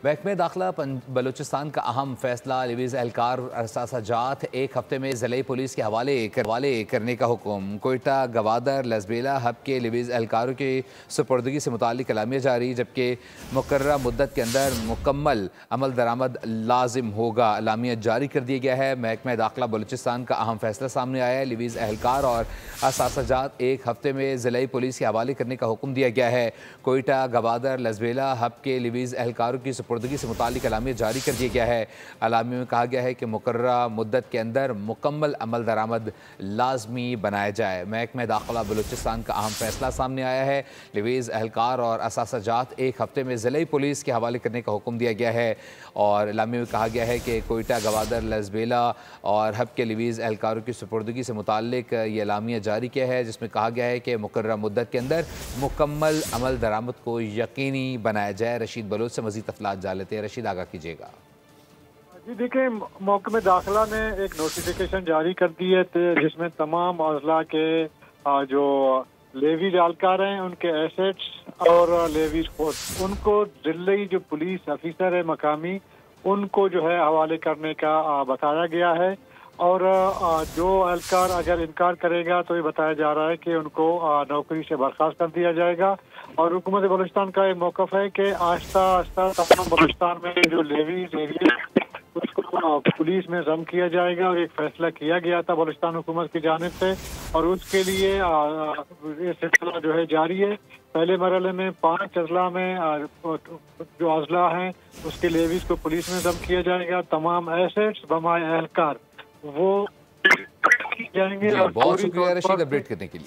महकमे दाखिला बलूचिस्तान का अहम फैसला, लिवीज़ एहलकार असासाजात एक हफ्ते में ज़िले पुलिस के हवाले करने का हुक्म। कोयटा, गवादर, लसबेला हब के लिवीज़ एहलकारों की सुपुर्दगी से मुतालिक कलामिया जारी, जबकि मुकर्ररा मुद्दत के अंदर मुकम्मल अमल दरामद लाजिम होगा। अलामिया जारी कर दिया गया है। महकमा दाखिला बलूचिस्तान का अहम फैसला सामने आया है। लिवीज़ एहलकार और असासाजात एक हफ्ते में ज़िले पुलिस के हवाले करने का हुक्म दिया गया है। कोयटा, गवादर, लसबेला हब के लिवीज़ एहलकारों की सुपुर्दगी से मुतालिक अलामिया जारी कर दिया गया है। अलामिया में कहा गया है कि मुकर्ररा मुद्दत के अंदर मुकम्मल अमल दरामद लाजमी बनाया जाए। महकमा दाखिला बलूचिस्तान का अहम फैसला सामने आया है। लिवीज़ एहलकार और असासाजात एक हफ्ते में ज़िले पुलिस के हवाले करने का हुक्म दिया गया है। और अलामिया में कहा गया है कि कोयटा, गवादर, लसबेला और हब के लिवीज़ एहलकारों की सुपुर्दगी से मुतालिक ये अलामिया जारी किया है, जिसमें कहा गया है कि मुकर्ररा मुद्दत के अंदर मुकम्मल अमल दरामद को यकीनी बनाया जाए। रशीद बलोच से मज़ीद तफसीलात जान लेते हैं। रशीद, आगाह कीजिएगा। जी देखिए, महकमे दाखिला ने एक नोटिफिकेशन जारी कर दी है जिसमें तमाम अजला के जो लेवी एहलकार हैं उनके एसेट्स और लेवी फोर्स उनको जिले जो पुलिस ऑफिसर है मकामी उनको जो है हवाले करने का बताया गया है। और जो एहलकार अगर इनकार करेगा तो ये बताया जा रहा है कि उनको नौकरी से बर्खास्त कर दिया जाएगा। और हुकूमत बलूचिस्तान का एक मौक़िफ़ है कि आहिस्ता आहिस्ता तमाम बलूचिस्तान में जो लेवीज एरिया उसको पुलिस में जम किया जाएगा। और एक फैसला किया गया था बलूचिस्तान हुकूमत की जानिब से और उसके लिए ये सिलसिला जो है जारी है। पहले मरहले में 5 अजला में जो अजला हैं उसके लेवीज को पुलिस में जम किया जाएगा। तमाम एसेट्स बमाए एहलकार वो जाएंगे। बहुत शुक्रिया रशीद अपडेट करने के लिए।